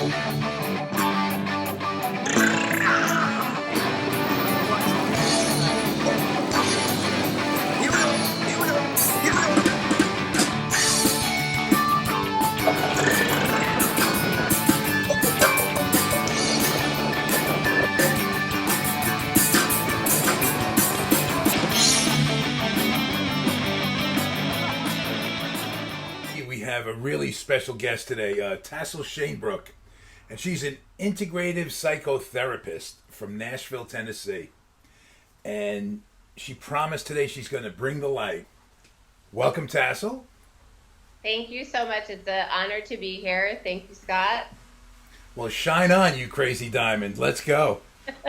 We have a really special guest today, Tassel Shanebrook, and she's an integrative psychotherapist from Nashville, Tennessee. And she promised today she's going to bring the light. Welcome, Tassel. Thank you so much. It's an honor to be here. Thank you, Scott. Well, shine on, you crazy diamond. Let's go.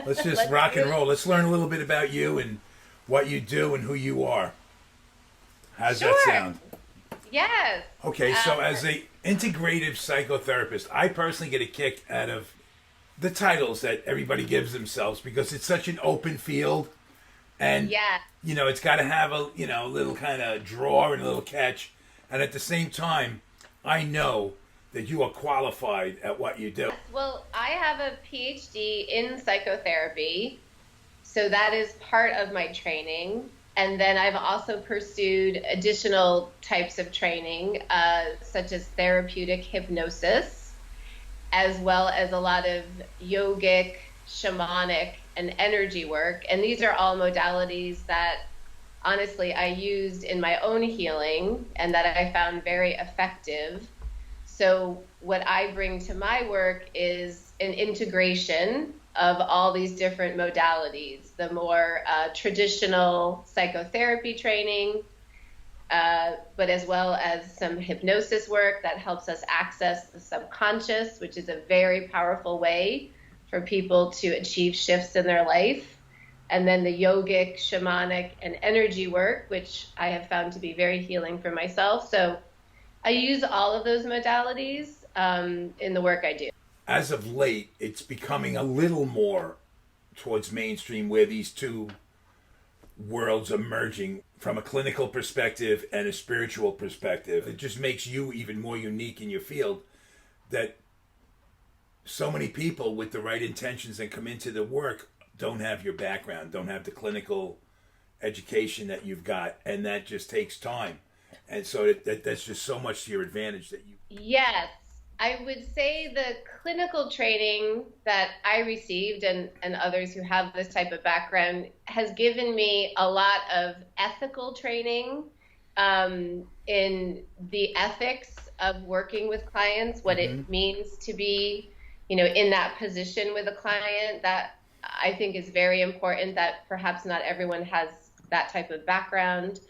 Let's just Let's rock and do it. roll. Let's learn a little bit about you and what you do and who you are. How's that Sure. sound? Yes. Okay, so as a integrative psychotherapist, I personally get a kick out of the titles that everybody gives themselves because it's such an open field, and Yeah. it's got to have a little kind of draw and a little catch, and at the same time, I know that you are qualified at what you do. Well, I have a PhD in psychotherapy, so that is part of my training. And then I've also pursued additional types of training, such as therapeutic hypnosis, as well as a lot of yogic, shamanic, and energy work. And these are all modalities that, honestly, I used in my own healing and that I found very effective. So what I bring to my work is an integration of all these different modalities, the more traditional psychotherapy training, but as well as some hypnosis work that helps us access the subconscious, which is a very powerful way for people to achieve shifts in their life. And then the yogic, shamanic, and energy work, which I have found to be very healing for myself. So I use all of those modalities in the work I do. As of late, it's becoming a little more towards mainstream where these two worlds are merging from a clinical perspective and a spiritual perspective. It just makes you even more unique in your field that so many people with the right intentions and come into the work don't have your background, don't have the clinical education that you've got, and that just takes time. And so that's just so much to your advantage that you... Yes. I would say the clinical training that I received and others who have this type of background has given me a lot of ethical training in the ethics of working with clients, what it means to be, in that position with a client. That I think is very important, that perhaps not everyone has that type of background.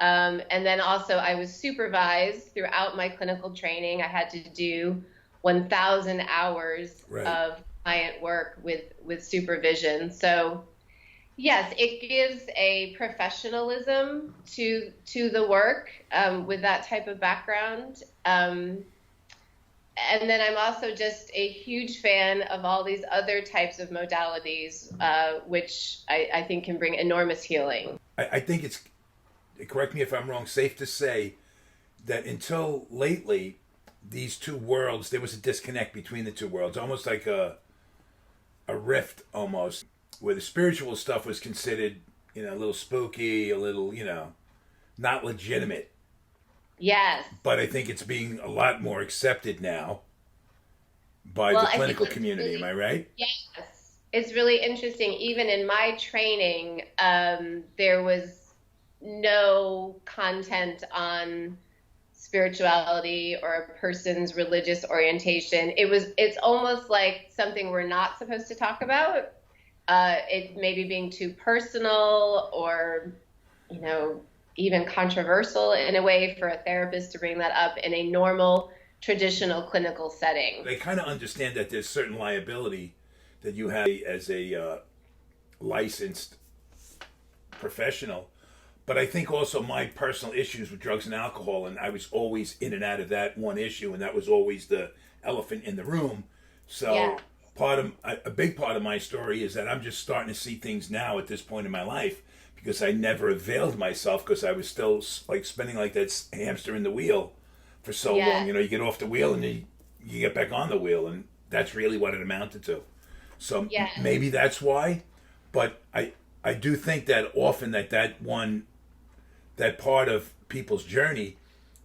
And then also I was supervised throughout my clinical training. I had to do 1,000 hours of client work with supervision. So yes, it gives a professionalism to the work with that type of background. And then I'm also just a huge fan of all these other types of modalities, which I think can bring enormous healing. I think it's, correct me if I'm wrong, safe to say that until lately, these two worlds, there was a disconnect between the two worlds, almost like a rift almost, where the spiritual stuff was considered, a little spooky, a little, not legitimate. Yes. But I think it's being a lot more accepted now by the clinical community. Really, am I right? Yes. It's really interesting. Even in my training, there was no content on spirituality or a person's religious orientation. It's almost like something we're not supposed to talk about. It maybe being too personal or, even controversial in a way for a therapist to bring that up in a normal, traditional clinical setting. They kind of understand that there's certain liability that you have as a licensed professional. But I think also my personal issues with drugs and alcohol, and I was always in and out of that one issue, and that was always the elephant in the room. So a big part of my story is that I'm just starting to see things now at this point in my life because I never availed myself because I was still like spinning like that hamster in the wheel for so long. You get off the wheel and you get back on the wheel, and that's really what it amounted to. So Yeah. maybe that's why, but I do think that often that part of people's journey,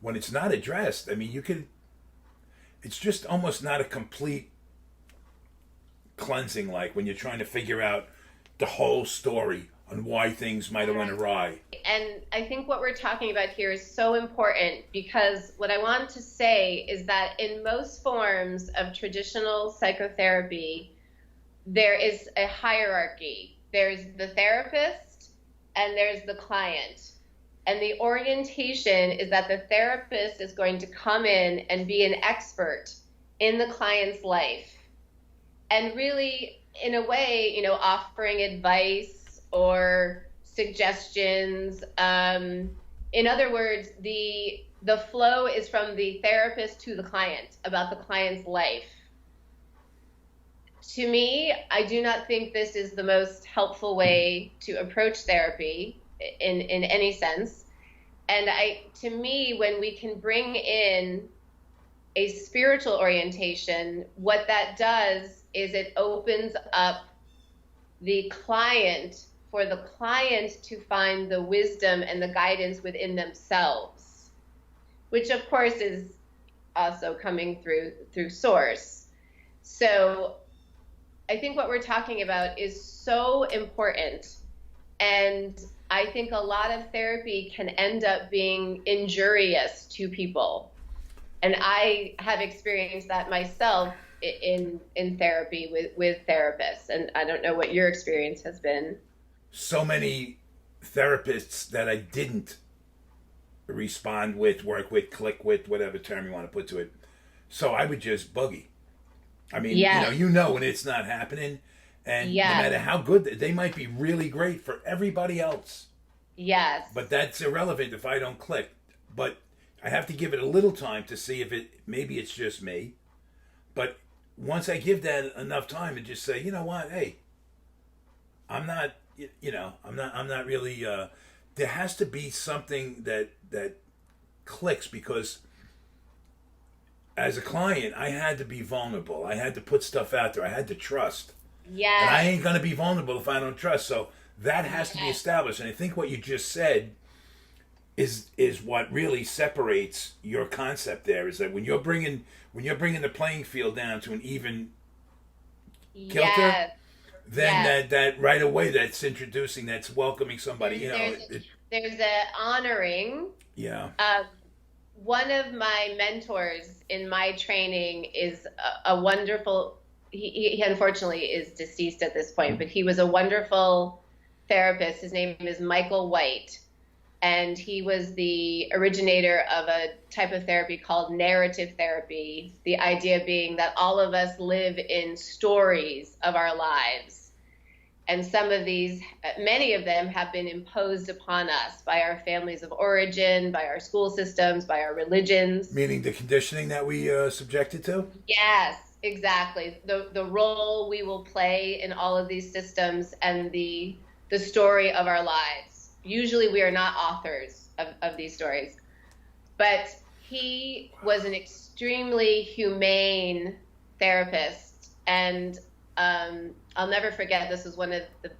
when it's not addressed, I mean, it's just almost not a complete cleansing, like when you're trying to figure out the whole story on why things might have went awry. And I think what we're talking about here is so important, because what I want to say is that in most forms of traditional psychotherapy, there is a hierarchy. There's the therapist and there's the client. And the orientation is that the therapist is going to come in and be an expert in the client's life. And really, in a way, offering advice or suggestions. In other words, the flow is from the therapist to the client about the client's life. To me, I do not think this is the most helpful way to approach therapy in any sense. And to me, when we can bring in a spiritual orientation, what that does is it opens up the client for the client to find the wisdom and the guidance within themselves, which of course is also coming through source. So I think what we're talking about is so important. And I think a lot of therapy can end up being injurious to people. And I have experienced that myself in therapy with therapists. And I don't know what your experience has been. So many therapists that I didn't respond with, work with, click with, whatever term you want to put to it. So I would just buggy. I mean, when it's not happening, and no matter how good they might be, really great for everybody else. Yes. But that's irrelevant if I don't click. But I have to give it a little time to see if maybe it's just me. But once I give that enough time to just say, you know what, hey, I'm not really. There has to be something that clicks, because as a client, I had to be vulnerable. I had to put stuff out there. I had to trust. Yeah. And I ain't going to be vulnerable if I don't trust. So that has to be established. And I think what you just said is what really separates your concept there, is that when you're bringing the playing field down to an even kilter, then that right away, that's introducing, that's welcoming somebody. There's a honoring. Yeah. One of my mentors in my training is a wonderful. He unfortunately is deceased at this point, but he was a wonderful therapist. His name is Michael White, and he was the originator of a type of therapy called narrative therapy. The idea being that all of us live in stories of our lives. And many of them have been imposed upon us by our families of origin, by our school systems, by our religions. Meaning the conditioning that we subjected to? Yes, exactly. The role we will play in all of these systems and the story of our lives. Usually we are not authors of these stories. But he was an extremely humane therapist, and I'll never forget, this was one of the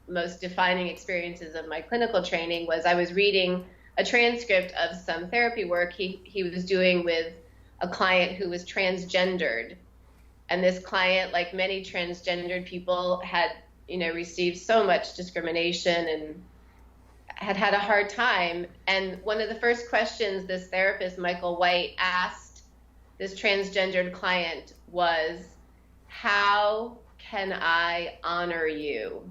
most defining experiences of my clinical training. Was I was reading a transcript of some therapy work he was doing with a client who was transgendered. And this client, like many transgendered people, had received so much discrimination and had a hard time. And one of the first questions this therapist, Michael White, asked this transgendered client was, how can I honor you?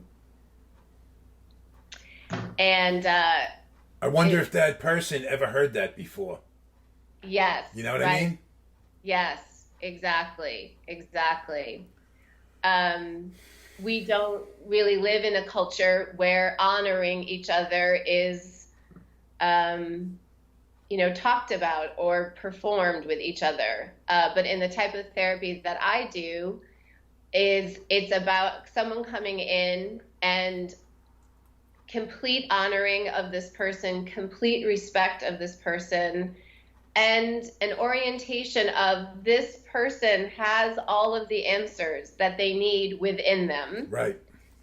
And I wonder if that person ever heard that before. Yes. You know what I mean? Yes, exactly. We don't really live in a culture where honoring each other is, talked about or performed with each other. But in the type of therapy that I do, it's about someone coming in and complete honoring of this person, complete respect of this person, and an orientation of this person has all of the answers that they need within them. Right.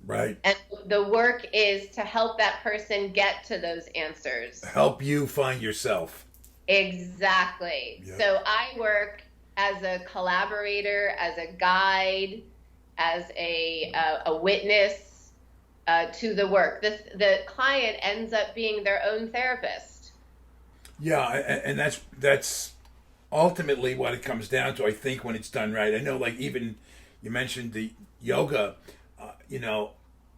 Right. And the work is to help that person get to those answers. Help you find yourself. Exactly. Yep. So I work as a collaborator, as a guide, as a witness to the work. The client ends up being their own therapist. Yeah, and that's ultimately what it comes down to, I think, when it's done right. I know, like, even you mentioned the yoga,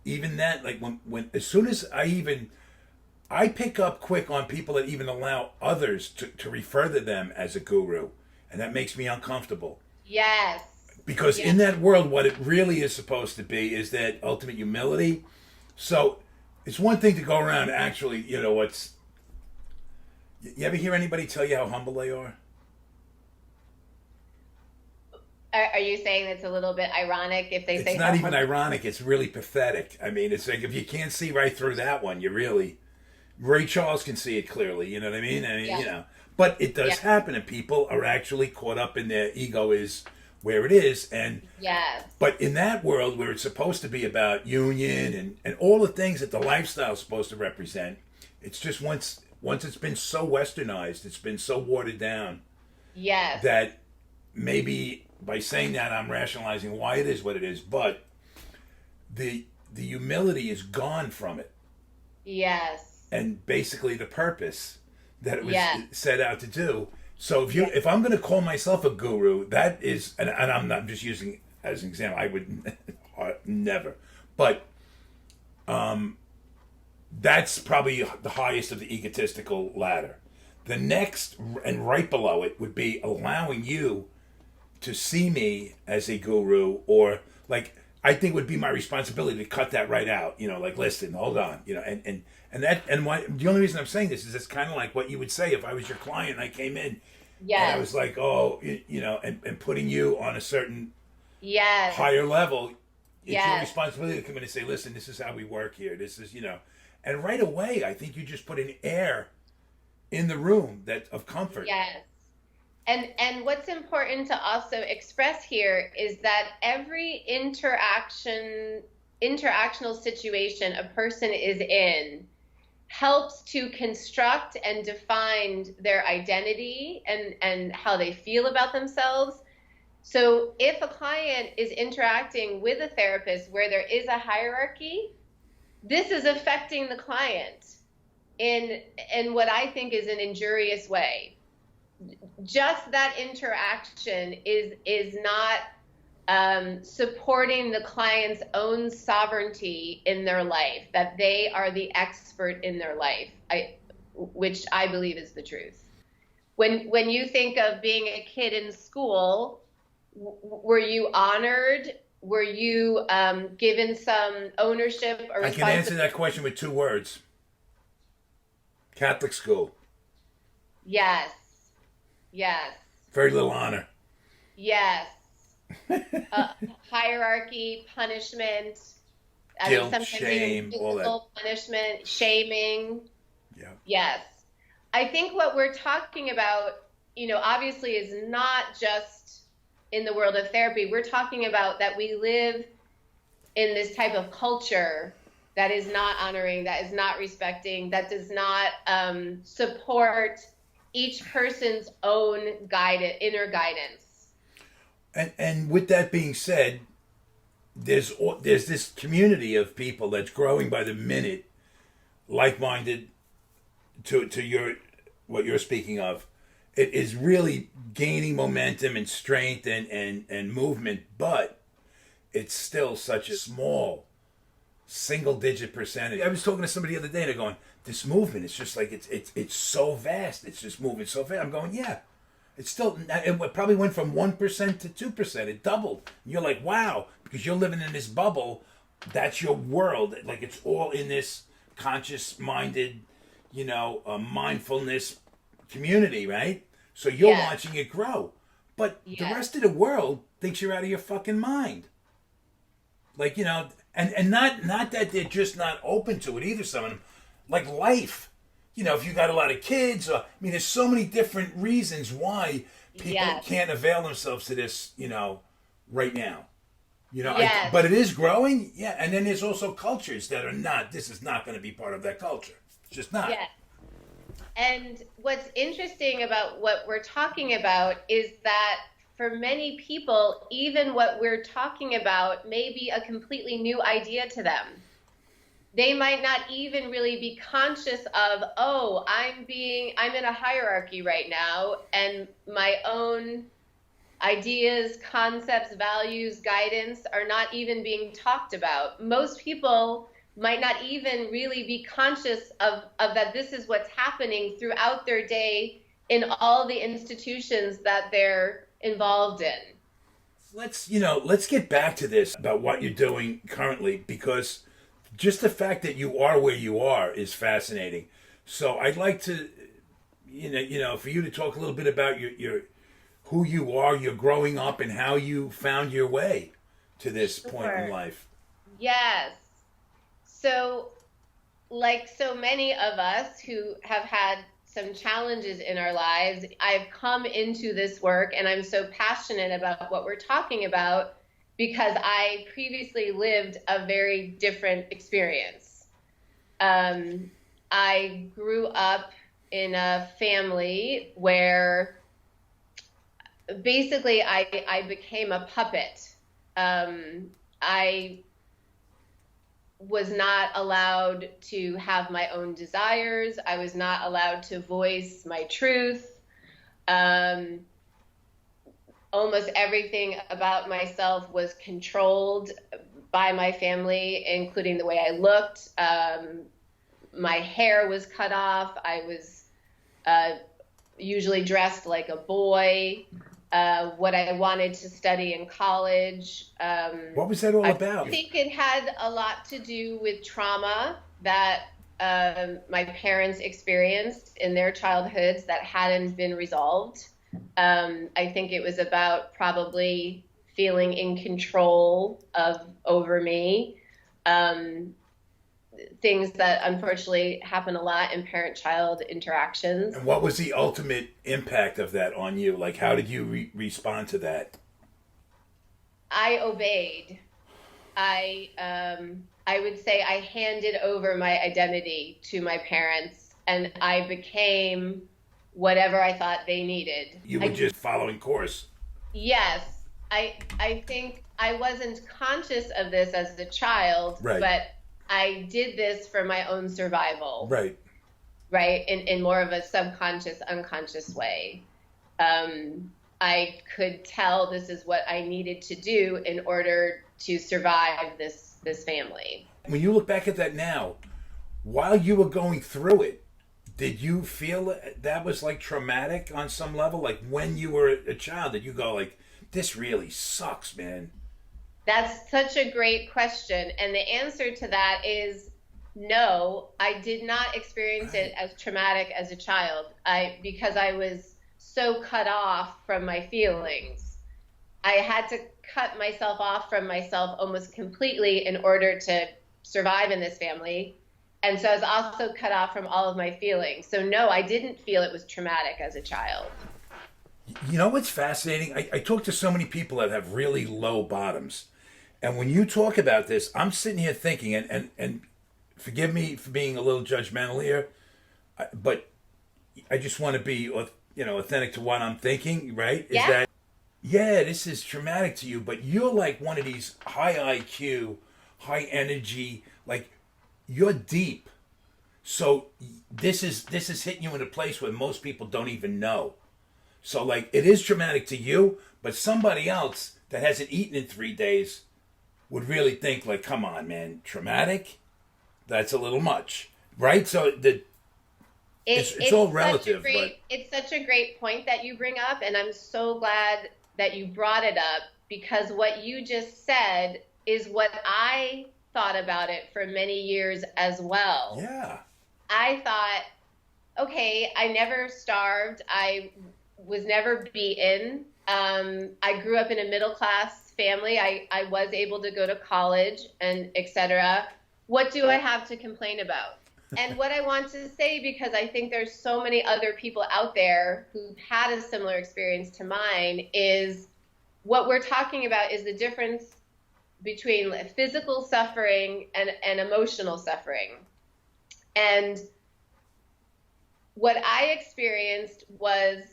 even that, like, when as soon as I pick up quick on people that even allow others to refer to them as a guru, and that makes me uncomfortable. Yes. Because in that world, what it really is supposed to be is that ultimate humility. So it's one thing to go around actually, you ever hear anybody tell you how humble they are? Are you saying it's a little bit ironic if they say? It's not even ironic. It's really pathetic. I mean, it's like if you can't see right through that one, you really... Ray Charles can see it clearly, you know what I mean? But it does happen, and people are actually caught up in their ego is where it is. And but in that world where it's supposed to be about union and all the things that the lifestyle is supposed to represent, it's just once it's been so westernized, it's been so watered down. Yes. That maybe by saying that I'm rationalizing why it is what it is, but the humility is gone from it. Yes. And basically the purpose that it was set out to do. So if I'm going to call myself a guru, that is, and I'm just using as an example, I would never, but that's probably the highest of the egotistical ladder. The next and right below it would be allowing you to see me as a guru, or like I think would be my responsibility to cut that right out. Like, listen, hold on, and why the only reason I'm saying this is it's kind of like what you would say if I was your client and I came in. Yes. And I was like, and putting you on a certain higher level. It's your responsibility to come in and say, listen, this is how we work here. This is, and right away, I think you just put an air in the room of comfort. Yes. And what's important to also express here is that every interactional situation a person is in helps to construct and define their identity and how they feel about themselves. So if a client is interacting with a therapist where there is a hierarchy, this is affecting the client in what I think is an injurious way. Just that interaction is not supporting the client's own sovereignty in their life, that they are the expert in their life, which I believe is the truth. When you think of being a kid in school, were you honored? Were you given some ownership or responsibility? I can answer that question with 2 words. Catholic school. Yes. Yes. Very little honor. Yes. Hierarchy, punishment, guilt, shame, all that. Punishment, shaming. Yeah. Yes. I think what we're talking about, obviously is not just in the world of therapy. We're talking about that we live in this type of culture that is not honoring, that is not respecting, that does not support each person's own inner guidance. And with that being said, there's this community of people that's growing by the minute, like-minded to what you're speaking of. It is really gaining momentum and strength and movement, but it's still such a small single-digit percentage. I was talking to somebody the other day, and they're going, this movement, it's just like, it's so vast. It's just moving so fast. I'm going, yeah. It's still, it probably went from 1% to 2%. It doubled. And you're like, wow, because you're living in this bubble. That's your world. Like, it's all in this conscious-minded, mindfulness community, right? So you're watching it grow. But the rest of the world thinks you're out of your fucking mind. Like, and not that they're just not open to it either, some of them. Like life. if you got a lot of kids, there's so many different reasons why people Yes. can't avail themselves to this, right now. Yes. But it is growing, yeah. And then there's also cultures that are not. This is not going to be part of that culture. It's just not. Yes. And what's interesting about what we're talking about is that for many people, even what we're talking about may be a completely new idea to them. They might not even really be conscious of, oh, I'm in a hierarchy right now, and my own ideas, concepts, values, guidance are not even being talked about. Most people might not even really be conscious of that this is what's happening throughout their day in all the institutions that they're involved in. Let's get back to this about what you're doing currently, because just the fact that you are where you are is fascinating. So I'd like to, for you to talk a little bit about your who you are, your growing up, and how you found your way to this point in life. Yes. So, like so many of us who have had some challenges in our lives, I've come into this work and I'm so passionate about what we're talking about because I previously lived a very different experience. I grew up in a family where basically I became a puppet. I was not allowed to have my own desires. I was not allowed to voice my truth. Almost everything about myself was controlled by my family, including the way I looked. My hair was cut off. I was usually dressed like a boy. What I wanted to study in college. What was that all about? I think it had a lot to do with trauma that my parents experienced in their childhoods that hadn't been resolved. I think it was about probably feeling in control over me. Things that unfortunately happen a lot in parent-child interactions. And what was the ultimate impact of that on you? Like, how did you respond to that? I obeyed. I would say I handed over my identity to my parents, and I became whatever I thought they needed. You were just following course. Yes. I think I wasn't conscious of this as a child, right. But I did this for my own survival. Right. Right? In more of a subconscious, unconscious way. I could tell this is what I needed to do in order to survive this family. When you look back at that now, while you were going through it, did you feel that was like traumatic on some level? Like when you were a child, did you go like, this really sucks, man? That's such a great question. And the answer to that is no, I did not experience it as traumatic as a child. Because I was so cut off from my feelings. I had to cut myself off from myself almost completely in order to survive in this family. And so I was also cut off from all of my feelings. So no, I didn't feel it was traumatic as a child. You know what's fascinating? I talk to so many people that have really low bottoms. And when you talk about this, I'm sitting here thinking, and forgive me for being a little judgmental here, but I just want to be, authentic to what I'm thinking, right? Yeah. Is that, yeah, this is traumatic to you, but you're like one of these high IQ, high energy, like you're deep. So this is hitting you in a place where most people don't even know. So like it is traumatic to you, but somebody else that hasn't eaten in 3 days would really think like, come on, man, traumatic? That's a little much, right? So it's all relative. It's such a great point that you bring up, and I'm so glad that you brought it up, because what you just said is what I thought about it for many years as well. Yeah. I thought, okay, I never starved. I was never beaten. I grew up in a middle-class family. I was able to go to college and etc. What do I have to complain about? And what I want to say, because I think there's so many other people out there who've had a similar experience to mine, is what we're talking about is the difference between physical suffering and emotional suffering. And what I experienced was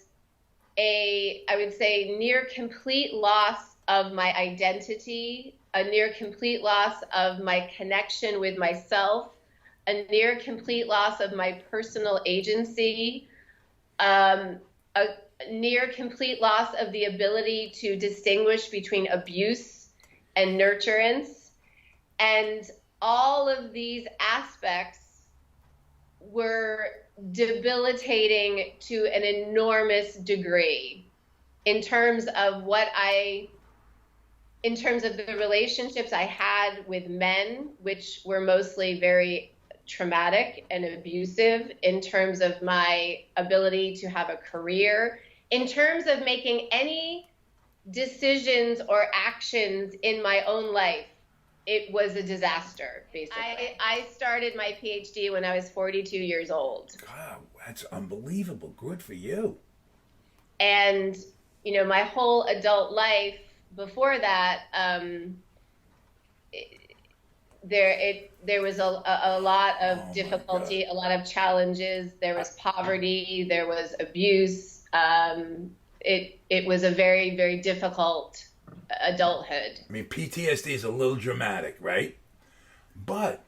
I would say, near complete loss of my identity, a near complete loss of my connection with myself, a near complete loss of my personal agency, a near complete loss of the ability to distinguish between abuse and nurturance. And all of these aspects were debilitating to an enormous degree in terms of in terms of the relationships I had with men, which were mostly very traumatic and abusive, in terms of my ability to have a career, in terms of making any decisions or actions in my own life. It was a disaster, basically. I started my PhD when I was 42 years old. Wow, that's unbelievable. Good for you. And, my whole adult life before that, there was a lot of difficulty, a lot of challenges. There was poverty, there was abuse. It was a very, very difficult adulthood. I mean, PTSD is a little dramatic, right? But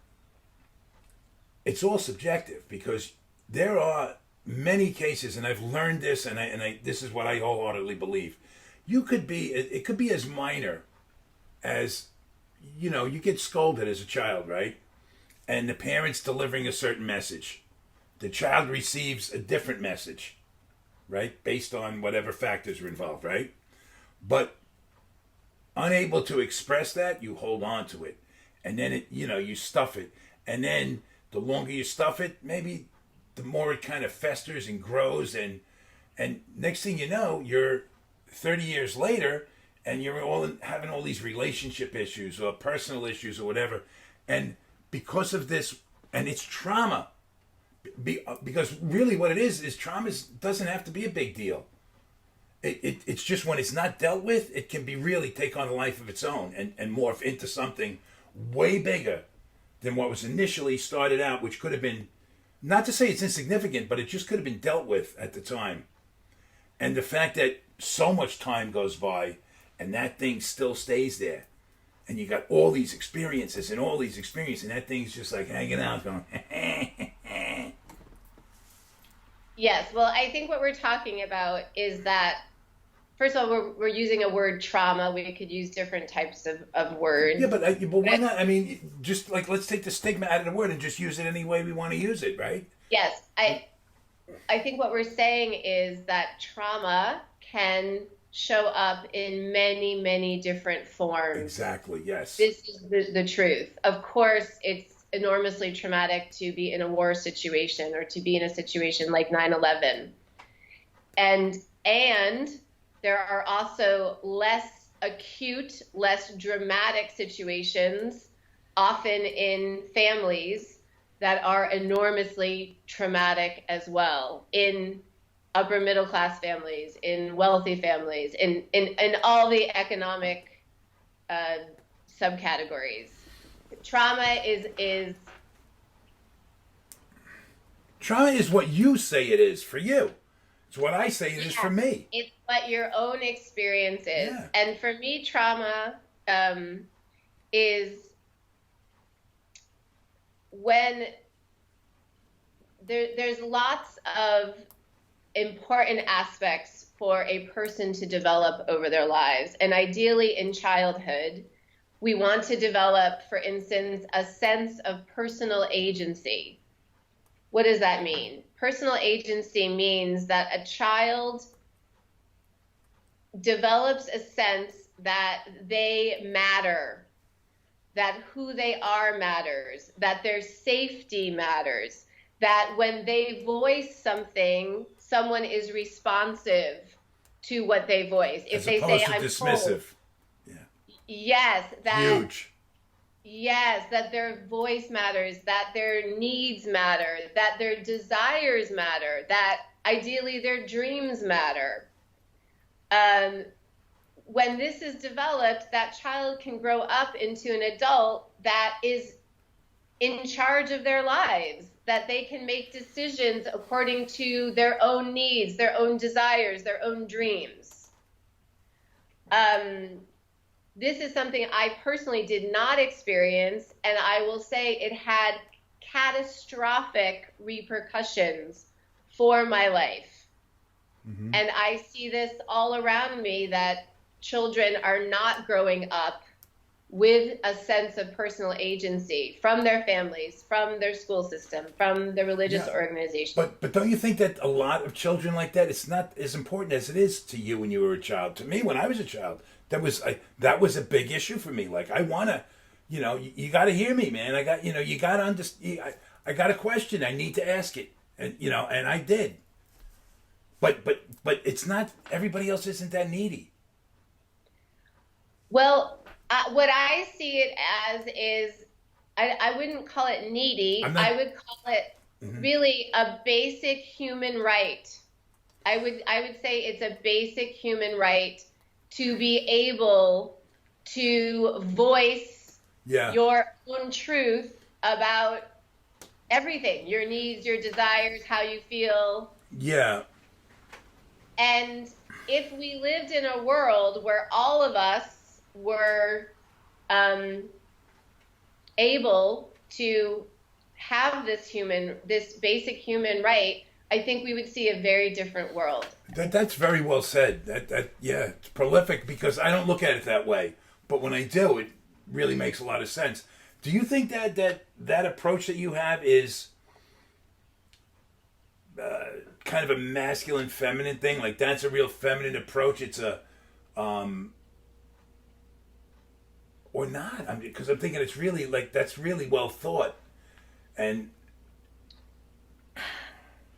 it's all subjective, because there are many cases, and I've learned this, and I this is what I wholeheartedly believe. It could be as minor as, you get scolded as a child, right? And the parent's delivering a certain message. The child receives a different message, right? Based on whatever factors are involved, right? But unable to express that, you hold on to it. And then you stuff it. And then the longer you stuff it, maybe the more it kind of festers and grows. And next thing you know, you're 30 years later, and you're having all these relationship issues or personal issues or whatever. And because of this, and it's trauma. Because really what it is trauma doesn't have to be a big deal. It's just when it's not dealt with, it can be really take on a life of its own and morph into something way bigger than what was initially started out, which could have been, not to say it's insignificant, but it just could have been dealt with at the time. And the fact that so much time goes by and that thing still stays there, and you got all these experiences and that thing's just like hanging out going, Yes, well, I think what we're talking about is that, first of all, we're using a word trauma. We could use different types of words. Yeah, but why not? I mean, just like, let's take the stigma out of the word and just use it any way we want to use it, right? Yes, I think what we're saying is that trauma can show up in many, many different forms. Exactly, yes. This is the truth. Of course, it's enormously traumatic to be in a war situation or to be in a situation like 9/11. And there are also less acute, less dramatic situations, often in families, that are enormously traumatic as well, in upper middle class families, in wealthy families, in all the economic subcategories. Trauma is what you say it is for you. It's what I say it is for me. It's what your own experience is. Yeah. And for me, trauma is when there's lots of important aspects for a person to develop over their lives. And ideally in childhood, we want to develop, for instance, a sense of personal agency. What does that mean? Personal agency means that a child develops a sense that they matter, that who they are matters, that their safety matters, that when they voice something, someone is responsive to what they voice. If As they opposed say, to I'm dismissive. Told, Yeah. yes, that Huge. Yes, that their voice matters, that their needs matter, that their desires matter, that ideally their dreams matter. Um, when this is developed, that child can grow up into an adult that is in charge of their lives, that they can make decisions according to their own needs, their own desires, their own dreams. This is something I personally did not experience, and I will say it had catastrophic repercussions for my life. Mm-hmm. And I see this all around me, that children are not growing up with a sense of personal agency from their families, from their school system, from the religious organization. But don't you think that a lot of children like that, it's not as important as it is to you when you were a child? To me, when I was a child, that was a big issue for me. Like, I want to, you got to hear me, man. I got, you got to understand. I got a question. I need to ask it, and and I did. But it's not, everybody else isn't that needy. Well, what I see it as is, I wouldn't call it needy. I would call it really a basic human right. I would say it's a basic human right to be able to voice your own truth about everything, your needs, your desires, how you feel. Yeah. And if we lived in a world where all of us were able to have this basic human right, I think we would see a very different world. That's very well said. It's prolific, because I don't look at it that way, but when I do, it really makes a lot of sense. Do you think that approach that you have is kind of a masculine feminine thing? Like, that's a real feminine approach? It's a or not? Because I'm thinking it's really, like, that's really well thought. And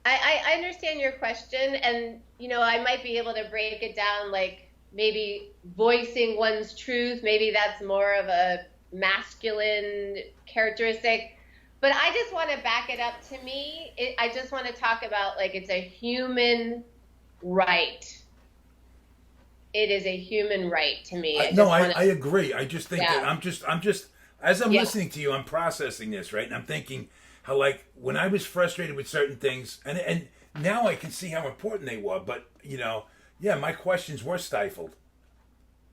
I understand your question, and I might be able to break it down, like maybe voicing one's truth. Maybe that's more of a masculine characteristic. But I just want to back it up. To me, I just want to talk about, like, it's a human right. It is a human right to me. I agree. I just think that I'm just as I'm listening to you, I'm processing this, right? And I'm thinking how, like, when I was frustrated with certain things, and now I can see how important they were, but my questions were stifled.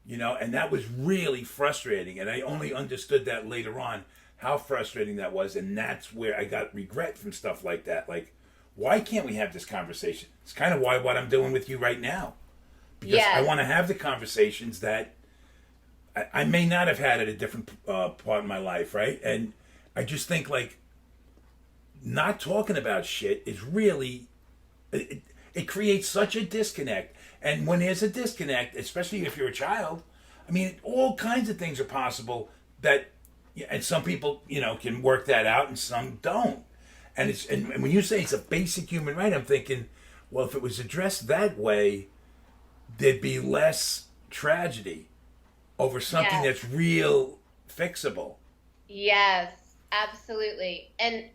And that was really frustrating, and I only understood that later on, how frustrating that was, and that's where I got regret from stuff like that. Like, why can't we have this conversation? It's kind of what I'm doing with you right now. Because I want to have the conversations that I may not have had at a different part in my life, right? And I just think, like, not talking about shit is really, it creates such a disconnect. And when there's a disconnect, especially if you're a child, I mean, all kinds of things are possible that, and some people, can work that out and some don't. And and when you say it's a basic human right, I'm thinking, well, if it was addressed that way, there'd be less tragedy over something that's real fixable. Yes, absolutely. And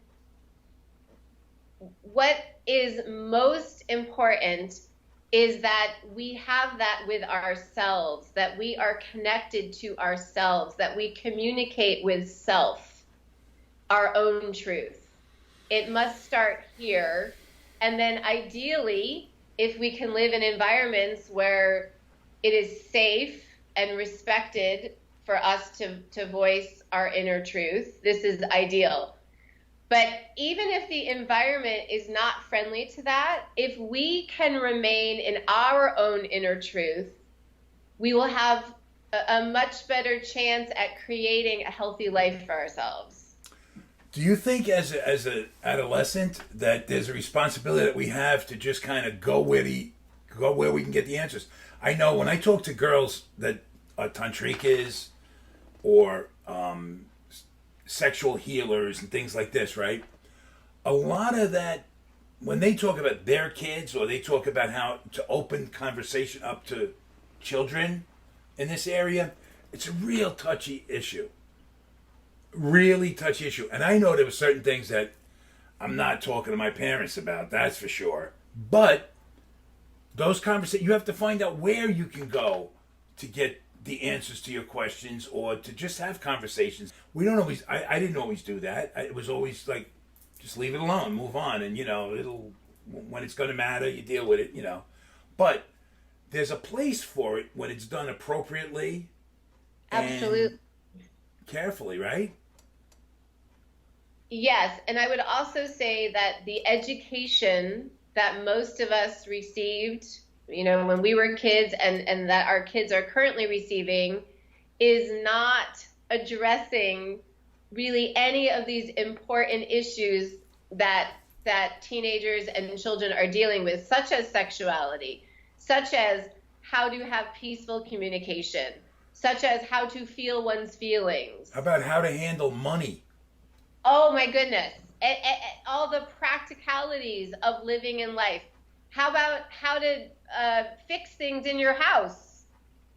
what is most important is that we have that with ourselves, that we are connected to ourselves, that we communicate with self, our own truth. It must start here. And then ideally, if we can live in environments where it is safe and respected for us to voice our inner truth, this is ideal. But even if the environment is not friendly to that, if we can remain in our own inner truth, we will have a much better chance at creating a healthy life for ourselves. Do you think as an adolescent that there's a responsibility that we have to just kind of go where we can get the answers? I know when I talk to girls that are tantrikas or sexual healers and things like this, right? A lot of that, when they talk about their kids or they talk about how to open conversation up to children in this area, it's a real touchy issue. really touchy issue. And I know there were certain things that I'm not talking to my parents about, that's for sure. But those conversations, you have to find out where you can go to get the answers to your questions or to just have conversations. We don't always, I didn't always do that. It was always like, just leave it alone, move on. And, it'll, when it's going to matter, you deal with it. But there's a place for it when it's done appropriately. Absolutely. And carefully, right? Yes. And I would also say that the education that most of us received, when we were kids and that our kids are currently receiving is not addressing really any of these important issues that teenagers and children are dealing with, such as sexuality, such as how to have peaceful communication, such as how to feel one's feelings. How about how to handle money? Oh my goodness. All the practicalities of living in life. How about how to fix things in your house?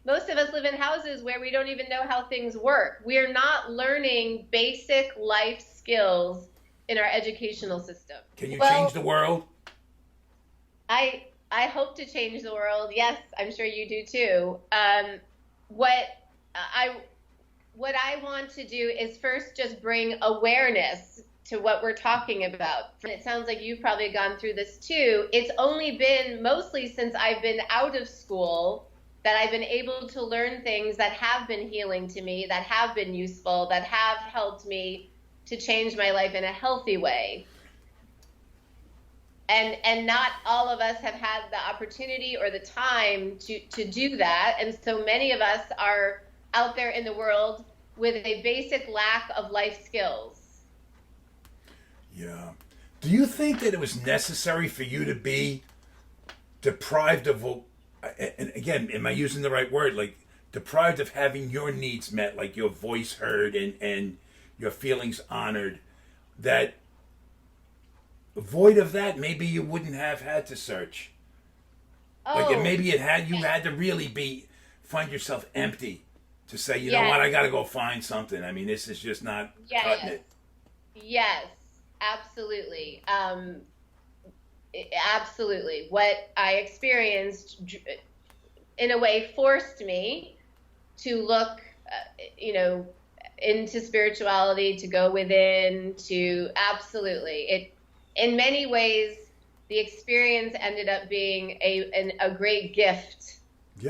Most of us live in houses where we don't even know how things work. We are not learning basic life skills in our educational system. Can you change the world? I hope to change the world. Yes, I'm sure you do too. What I want to do is first just bring awareness to what we're talking about. And it sounds like you've probably gone through this too. It's only been mostly since I've been out of school that I've been able to learn things that have been healing to me, that have been useful, that have helped me to change my life in a healthy way. And not all of us have had the opportunity or the time to do that. And so many of us are out there in the world with a basic lack of life skills. Yeah. Do you think that it was necessary for you to be deprived of, and again, am I using the right word? Like deprived of having your needs met, like your voice heard and your feelings honored, that void of that, maybe you wouldn't have had to search. Like maybe you had to really find yourself empty to say, you know what, I got to go find something. I mean, this is just not cutting it. Yes, absolutely. Absolutely. What I experienced, in a way, forced me to look, into spirituality, to go within, to absolutely. In many ways, the experience ended up being a great gift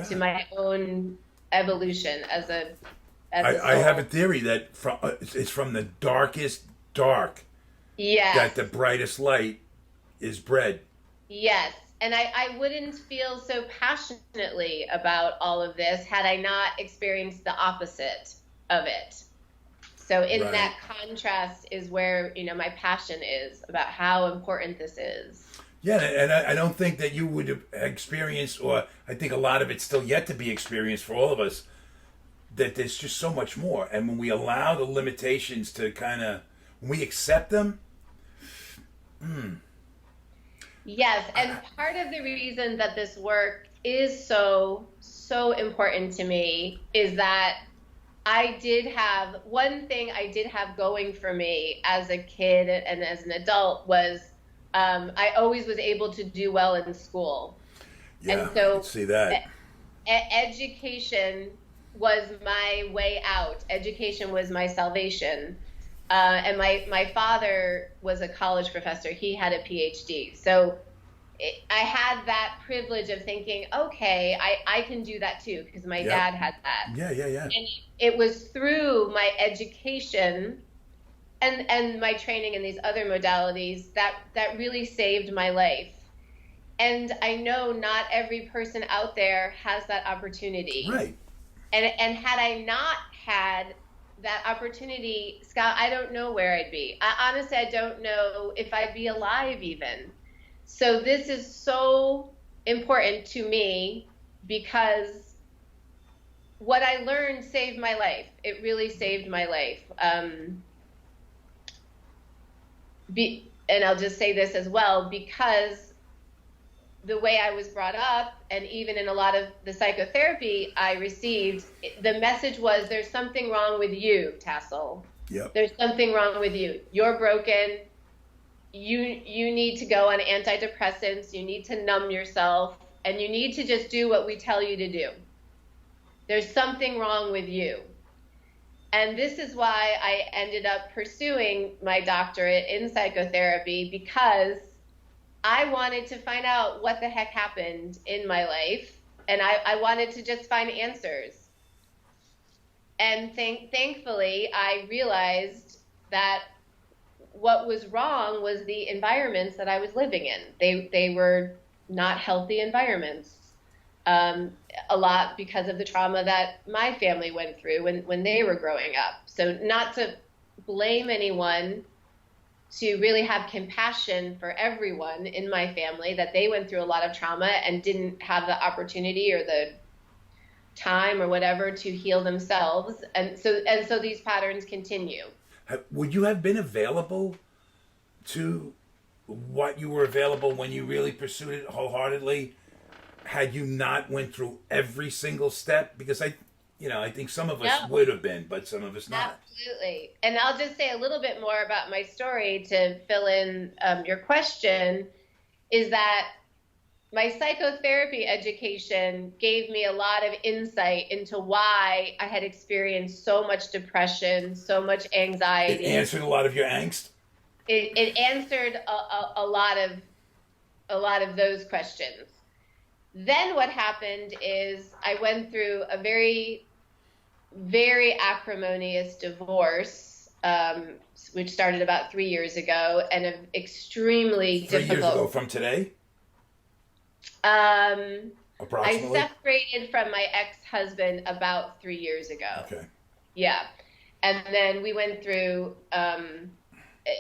to my own evolution as a soul. I have a theory that it's from the darkest dark that the brightest light is bred. Yes. And I wouldn't feel so passionately about all of this had I not experienced the opposite of it. So in that contrast is where, my passion is about how important this is. Yeah, and I don't think that you would have experienced, or I think a lot of it's still yet to be experienced for all of us, that there's just so much more. And when we allow the limitations to when we accept them, Yes, and part of the reason that this work is so important to me is that one thing I did have going for me as a kid and as an adult was I always was able to do well in school. Yeah, and so I can see that. Education was my way out. Education was my salvation. And my father was a college professor. He had a PhD. So I had that privilege of thinking, okay, I can do that too, because my dad had that. Yeah. And it was through my education and my training in these other modalities that really saved my life. And I know not every person out there has that opportunity. Right. And had I not had that opportunity, Scott, I don't know where I'd be. Honestly, I don't know if I'd be alive even. So this is so important to me because what I learned saved my life. It really saved my life. And I'll just say this as well, because the way I was brought up, and even in a lot of the psychotherapy I received, the message was, there's something wrong with you, Tassel. Yep. There's something wrong with you. You're broken. You need to go on antidepressants. You need to numb yourself, and you need to just do what we tell you to do. There's something wrong with you. And this is why I ended up pursuing my doctorate in psychotherapy, because I wanted to find out what the heck happened in my life, and I wanted to just find answers. And thankfully, I realized that what was wrong was the environments that I was living in. They were not healthy environments. A lot because of the trauma that my family went through when they were growing up. So not to blame anyone, to really have compassion for everyone in my family, that they went through a lot of trauma and didn't have the opportunity or the time or whatever to heal themselves. And so these patterns continue. Would you have been available to what you were available when you really pursued it wholeheartedly, had you not went through every single step? Because I think some of us would have been, but some of us not. Absolutely. And I'll just say a little bit more about my story to fill in your question, is that my psychotherapy education gave me a lot of insight into why I had experienced so much depression, so much anxiety. It answered a lot of your angst? It answered a lot of those questions. Then what happened is I went through a very, very acrimonious divorce, which started about 3 years ago, and an extremely difficult. 3 years ago from today? Approximately? I separated from my ex-husband about 3 years ago. Okay. Yeah. And then we went through an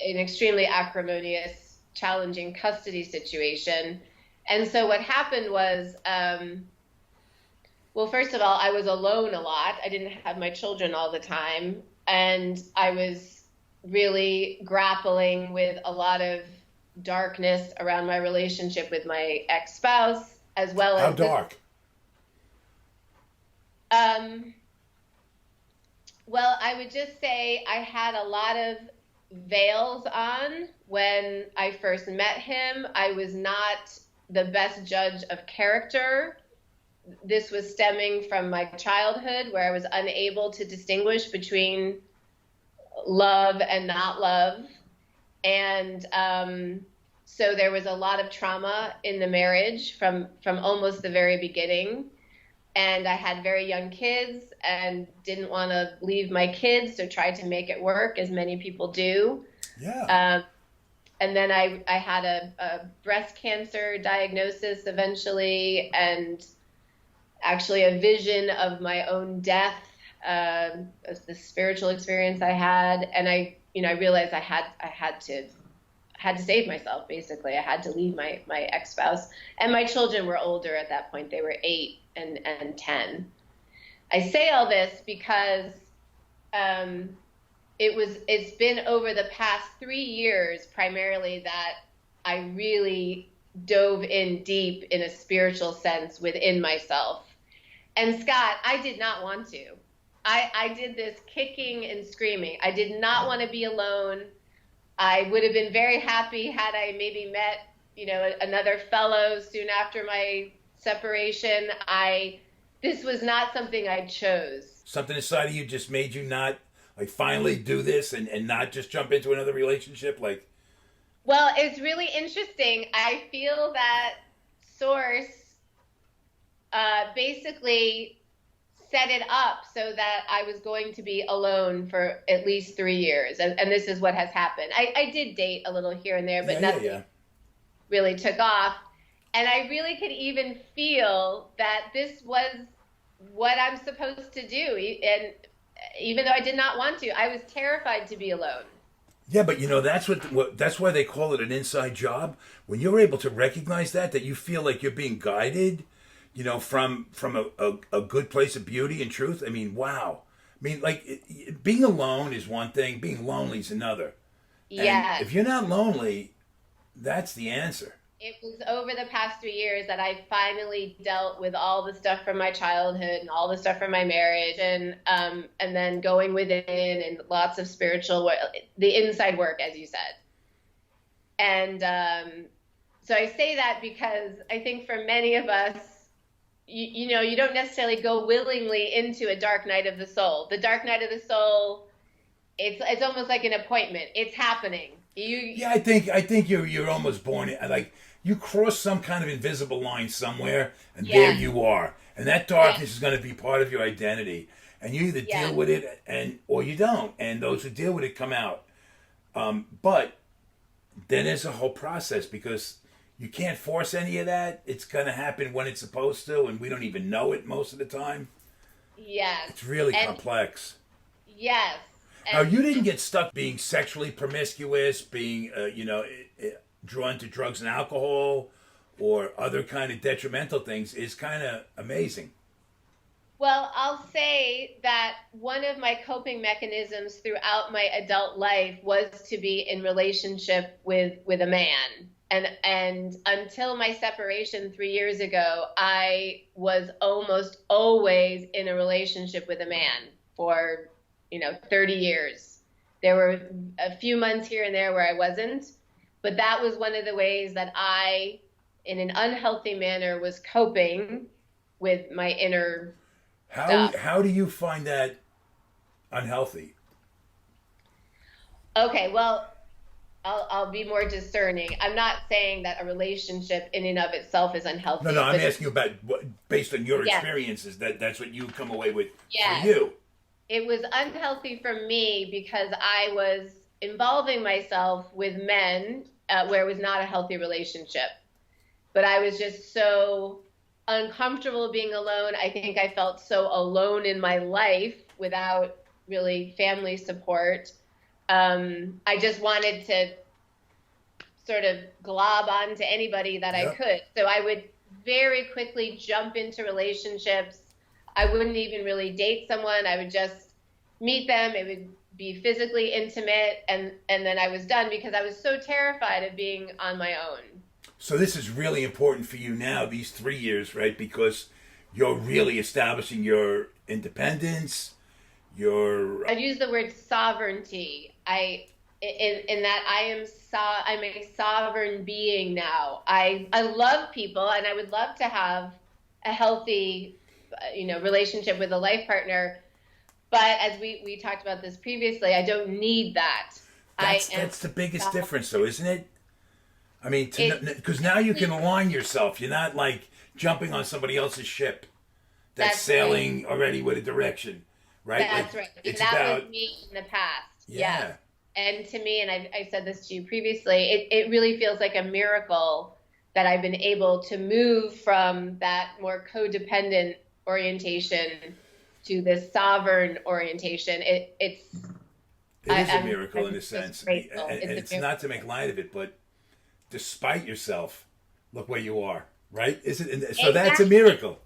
extremely acrimonious, challenging custody situation. And so what happened was, well, first of all, I was alone a lot. I didn't have my children all the time. And I was really grappling with a lot of darkness around my relationship with my ex-spouse, as well as... How dark? Well, I would just say I had a lot of veils on when I first met him. I was not the best judge of character. This was stemming from my childhood, where I was unable to distinguish between love and not love. And so there was a lot of trauma in the marriage from almost the very beginning. And I had very young kids and didn't want to leave my kids, so tried to make it work, as many people do. Yeah. And then I had a breast cancer diagnosis eventually, and actually a vision of my own death, the spiritual experience I had. And I realized I had to save myself, basically. I had to leave my ex-spouse. And my children were older at that point. They were 8 and 10. I say all this because it's been over the past 3 years primarily that I really dove in deep in a spiritual sense within myself. And Scott, I did not want to. I did this kicking and screaming. I did not want to be alone. I would have been very happy had I maybe met, another fellow soon after my separation. This was not something I chose. Something inside of you just made you not finally do this and not just jump into another relationship? Well, it's really interesting. I feel that Source basically set it up so that I was going to be alone for at least 3 years. And this is what has happened. I did date a little here and there, but nothing really took off. And I really could even feel that this was what I'm supposed to do. And even though I did not want to, I was terrified to be alone. Yeah, but that's why they call it an inside job. When you're able to recognize that you feel like you're being guided, from a good place of beauty and truth. I mean, wow. I mean, being alone is one thing, being lonely is another. Yeah. And if you're not lonely, that's the answer. It was over the past 3 years that I finally dealt with all the stuff from my childhood and all the stuff from my marriage, and then going within and lots of spiritual work, the inside work, as you said. And so I say that because I think for many of us, you don't necessarily go willingly into a dark night of the soul. The dark night of the soul, it's almost like an appointment. It's happening. Yeah, I think you're almost born like you cross some kind of invisible line somewhere, and there Yeah, you are, and that yeah, darkness is going to be part of your identity, and you either yeah, deal with it and or you don't, and those who deal with it come out. But then there's a whole process because you can't force any of that. It's going to happen when it's supposed to, and we don't even know it most of the time. yes, It's really and complex. yes, Now, and you didn't get stuck being sexually promiscuous, being, drawn to drugs and alcohol or other kind of detrimental things is kind of amazing. well, I'll say that one of my coping mechanisms throughout my adult life was to be in relationship with a man. And until my separation 3 years ago, I was almost always in a relationship with a man for, 30 years. There were a few months here and there where I wasn't, but that was one of the ways that I, in an unhealthy manner, was coping with my inner How stuff. how do you find that unhealthy? Okay, well, I'll be more discerning. I'm not saying that a relationship in and of itself is No, no, unhealthy, I'm but asking you about based on your yes, experiences. That's what you come away with for yes, you. it was unhealthy for me because I was involving myself with men where it was not a healthy relationship. But I was just so uncomfortable being alone. I think I felt so alone in my life without really family support. I just wanted to sort of glob onto anybody that I Yeah. could. So I would very quickly jump into relationships. I wouldn't even really date someone. I would just meet them. It would be physically intimate, and then I was done because I was so terrified of being on my own. So this is really important for you now, these 3 years, right? Because you're really establishing your independence, your I've used the word sovereignty. In that I'm a sovereign being now. I love people, and I would love to have a healthy, relationship with a life partner. But as we talked about this previously, I don't need that. I am that's the biggest sovereign. difference, though, isn't it? I mean, It because now you can align yourself. You're not like jumping on somebody else's ship that's that's right. sailing already with a direction, right? Like That's right. And it's that was about me in the past. Yes. yeah. And to me, and I said this to you previously, it really feels like a miracle that I've been able to move from that more codependent orientation to this sovereign orientation. It is a miracle I'm in a just sense, grateful. and It's a it's not to miracle. make light of it, but despite yourself, look where you are, right? Is it? So that's a Exactly. miracle.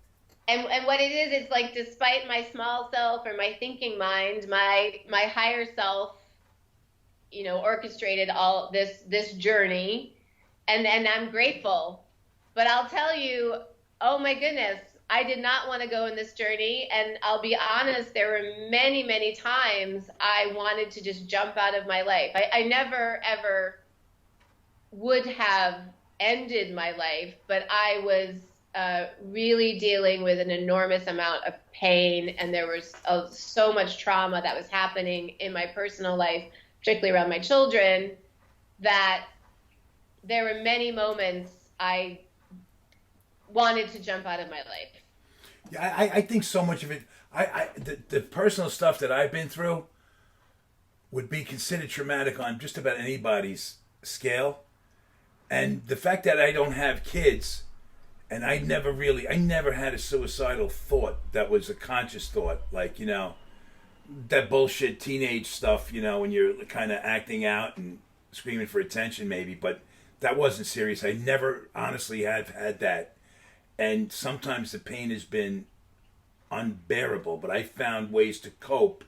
And what it is, it's like despite my small self or my thinking mind, my higher self, orchestrated all this journey, and I'm grateful. But I'll tell you, oh my goodness, I did not want to go in this journey, and I'll be honest, there were many, many times I wanted to just jump out of my life. I never ever would have ended my life, but I was really dealing with an enormous amount of pain, and there was so much trauma that was happening in my personal life, particularly around my children, that there were many moments I wanted to jump out of my life. Yeah, I think so much of it. The personal stuff that I've been through would be considered traumatic on just about anybody's scale, and the fact that I don't have kids and I never had a suicidal thought that was a conscious thought, like that bullshit teenage stuff, when you're kind of acting out and screaming for attention, maybe, but that wasn't serious. I never honestly have had that, and sometimes the pain has been unbearable, but I found ways to cope.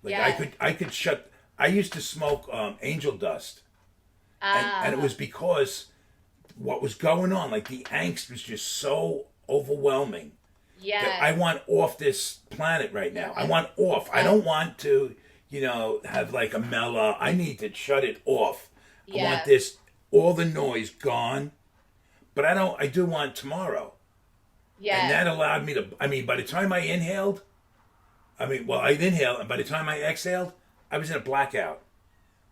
Like Yes. I could shut. I used to smoke angel dust, and it Ah, was because what was going on. Like the angst was just so overwhelming. Yeah. That I want off this planet right now. I want off. I don't want to, have like a mellow. I need to shut it off. I want this, all the noise gone. But I do want tomorrow. Yeah. And that allowed me to, by the time I inhaled, I inhaled, and by the time I exhaled, I was in a blackout.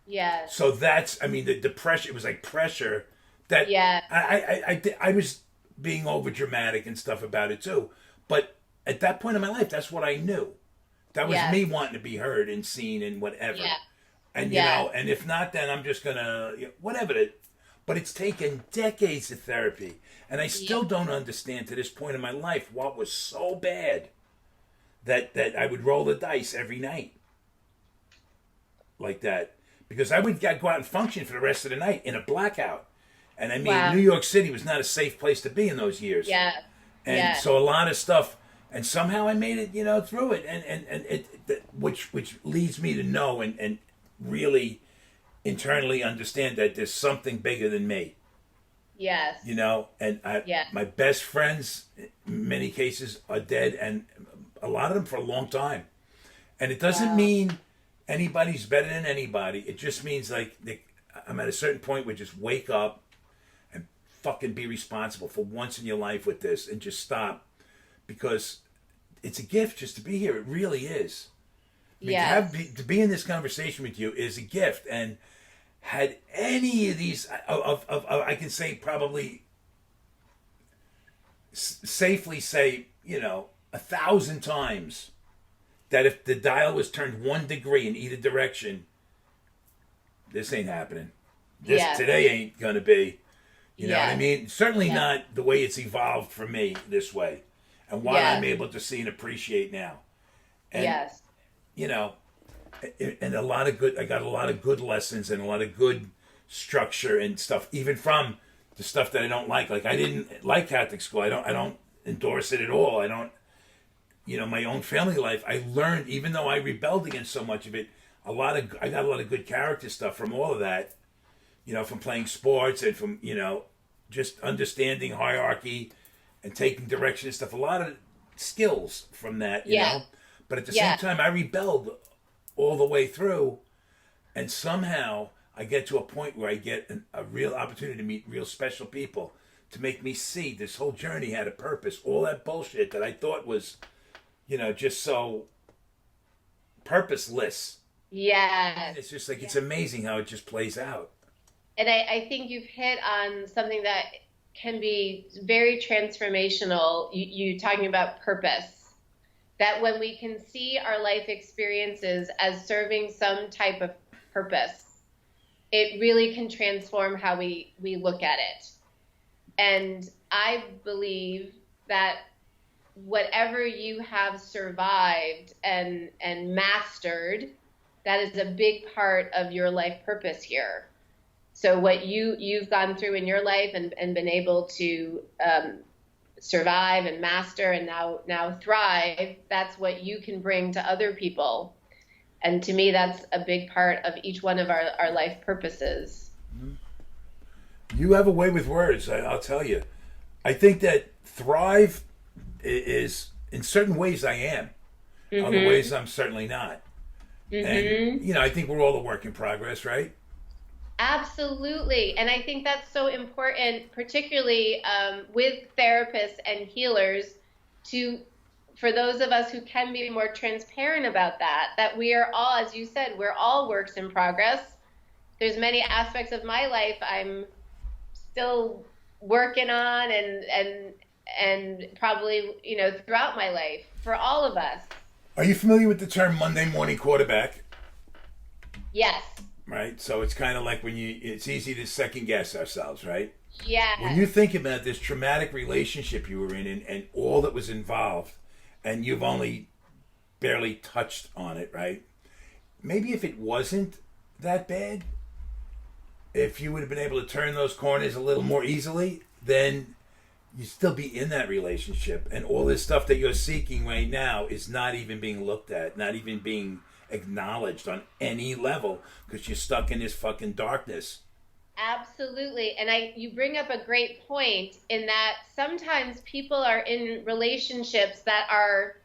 Yeah. So that's, the depression, it was like pressure that I was being over dramatic and stuff about it too. But at that point in my life, that's what I knew. That was me wanting to be heard and seen and whatever. Yeah. And, and if not, then I'm just going to, whatever. But it's taken decades of therapy. And I still don't understand to this point in my life what was so bad that I would roll the dice every night. Like that. Because I would go out and function for the rest of the night in a blackout. And New York City was not a safe place to be in those years. Yeah. And so a lot of stuff, and somehow I made it, through it. And which leads me to know and really internally understand that there's something bigger than me. Yes. And my best friends, in many cases, are dead, and a lot of them for a long time. And it doesn't mean anybody's better than anybody. It just means like I'm at a certain point where just wake up and fucking be responsible for once in your life with this and just stop, because it's a gift just to be here. It really is. To be in this conversation with you is a gift. And had any of these, I can say probably safely say, 1,000 times that if the dial was turned 1 degree in either direction, this ain't happening. Today ain't gonna be. You know what I mean? Certainly not the way it's evolved for me this way, and what I'm able to see and appreciate now. And, and I got a lot of good lessons and a lot of good structure and stuff, even from the stuff that I don't like. Like I didn't like Catholic school. I don't endorse it at all. I don't, my own family life. I learned, even though I rebelled against so much of it, I got a lot of good character stuff from all of that. From playing sports and from, just understanding hierarchy and taking direction and stuff. A lot of skills from that, you know. But at the same time, I rebelled all the way through. And somehow I get to a point where I get a real opportunity to meet real special people to make me see this whole journey had a purpose. All that bullshit that I thought was, just so purposeless. Yeah. It's just like, it's amazing how it just plays out. And I think you've hit on something that can be very transformational. You talking about purpose. That when we can see our life experiences as serving some type of purpose, it really can transform how we look at it. And I believe that whatever you have survived and mastered, that is a big part of your life purpose here. So what you've gone through in your life and been able to survive and master and now thrive, that's what you can bring to other people. And to me, that's a big part of each one of our life purposes. You have a way with words, I'll tell you. I think that thrive is, in certain ways I am. Mm-hmm. Other ways I'm certainly not. Mm-hmm. And, I think we're all a work in progress, right? Absolutely. And I think that's so important, particularly with therapists and healers, for those of us who can be more transparent about that we are all, as you said, we're all works in progress. There's many aspects of my life I'm still working on and probably, throughout my life, for all of us. Are you familiar with the term Monday morning quarterback? Yes. Right? So it's kind of like it's easy to second guess ourselves, right? Yeah. When you think about this traumatic relationship you were in and all that was involved, and you've only barely touched on it, right? Maybe if it wasn't that bad, if you would have been able to turn those corners a little more easily, then you'd still be in that relationship. And all this stuff that you're seeking right now is not even being looked at, not even being acknowledged on any level, because you're stuck in this fucking darkness. Absolutely. And you bring up a great point in that sometimes people are in relationships that are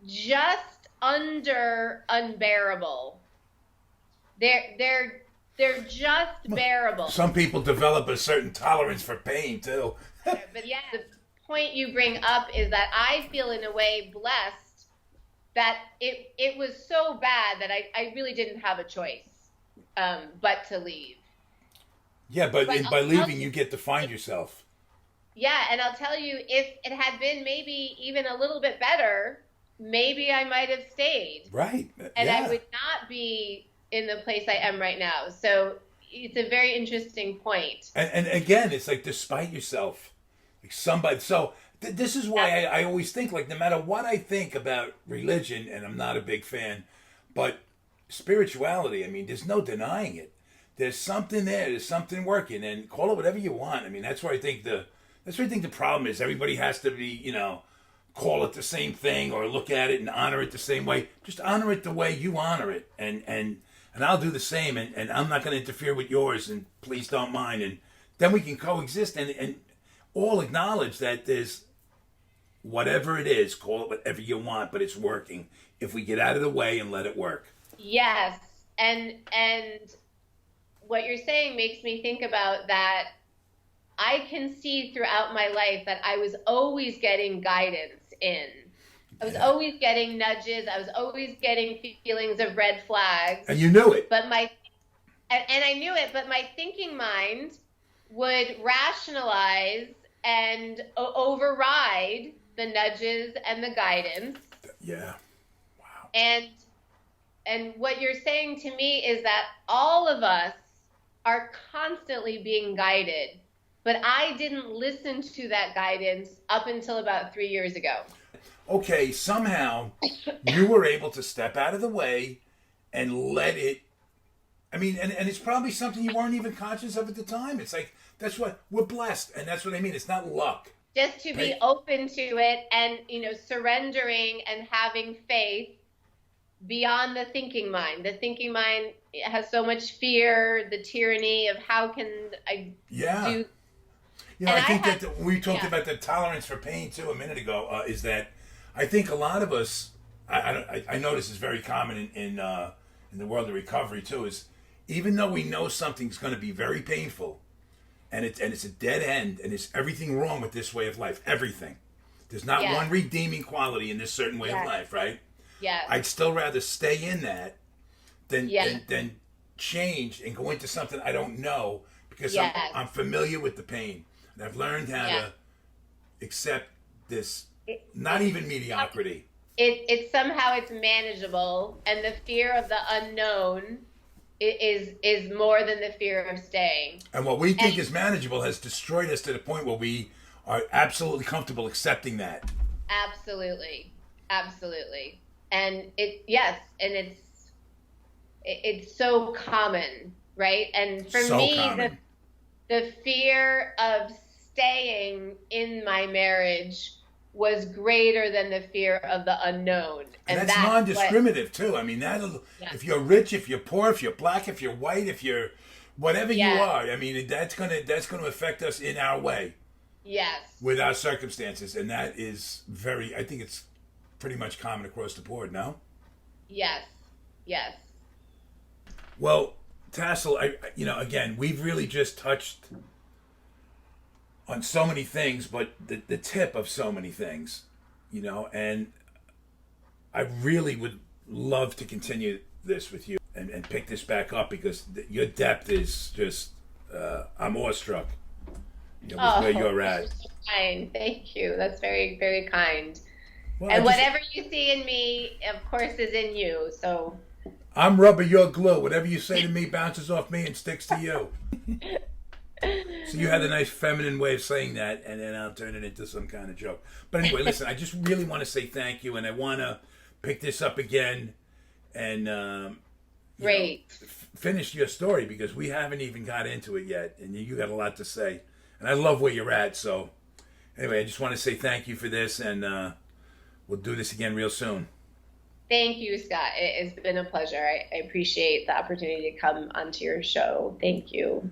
just under unbearable. They're just bearable. Some people develop a certain tolerance for pain too. But yeah, the point you bring up is that I feel in a way blessed that it was so bad that I really didn't have a choice but to leave. Yeah, but by leaving, you get to find yourself. Yeah, and I'll tell you, if it had been maybe even a little bit better, maybe I might have stayed. Right. And Yeah. I would not be in the place I am right now. So it's a very interesting point. And again, it's like despite yourself, like somebody. So this is why I always think like no matter what I think about religion, and I'm not a big fan, but spirituality. I mean, there's no denying it. There's something there. There's something working, and call it whatever you want. I mean, that's where I think the problem is. Everybody has to be, call it the same thing or look at it and honor it the same way. Just honor it the way you honor it, and I'll do the same, and I'm not going to interfere with yours, and please don't mind, and then we can coexist and all acknowledge that there's whatever it is, call it whatever you want, but it's working if we get out of the way and let it work. Yes, and what you're saying makes me think about that. I can see throughout my life that I was always getting guidance in. I was always getting nudges. I was always getting feelings of red flags. And you knew it. But and I knew it, but my thinking mind would rationalize and override the nudges and the guidance. Yeah. Wow. And what you're saying to me is that all of us are constantly being guided, but I didn't listen to that guidance up until about 3 years ago. Okay, somehow you were able to step out of the way and let it. I mean, and it's probably something you weren't even conscious of at the time. It's like, that's what we're blessed. And that's what I mean. It's not luck. Just to be open to it and, surrendering and having faith beyond the thinking mind. The thinking mind has so much fear, the tyranny of how can I do. I think that we talked about the tolerance for pain too a minute ago. Is that I think a lot of us, I know this is very common in the world of recovery too. Is even though we know something's going to be very painful, and it's a dead end, and it's everything wrong with this way of life. Everything. There's not one redeeming quality in this certain way of life, right? Yeah. I'd still rather stay in that than change and go into something I don't know because I'm familiar with the pain. And I've learned how to accept this, not even mediocrity. It's somehow it's manageable, and the fear of the unknown is more than the fear of staying. And what we think is manageable has destroyed us to the point where we are absolutely comfortable accepting that. Absolutely. And it's so common, right? And for me, the fear of staying in my marriage was greater than the fear of the unknown. And that's non-discriminative too. I mean, if you're rich, if you're poor, if you're black, if you're white, if you're whatever you are, I mean, that's gonna affect us in our way. Yes. With our circumstances, and that is I think it's pretty much common across the board. No. Yes. Well, Tassel, again, we've really just touched on so many things, but the tip of so many things, and I really would love to continue this with you and pick this back up because your depth is just, I'm awestruck with where you're at. So kind. Thank you. That's very, very kind. Well, and whatever you see in me, of course, is in you. So I'm rubber, you're glue. Whatever you say to me bounces off me and sticks to you. So you had a nice feminine way of saying that, and then I'll turn it into some kind of joke. But anyway, listen, I just really want to say thank you, and I want to pick this up again and finish your story because we haven't even got into it yet, and you got a lot to say. And I love where you're at. So anyway, I just want to say thank you for this, and we'll do this again real soon. Thank you, Scott. It's been a pleasure. I appreciate the opportunity to come onto your show. Thank you.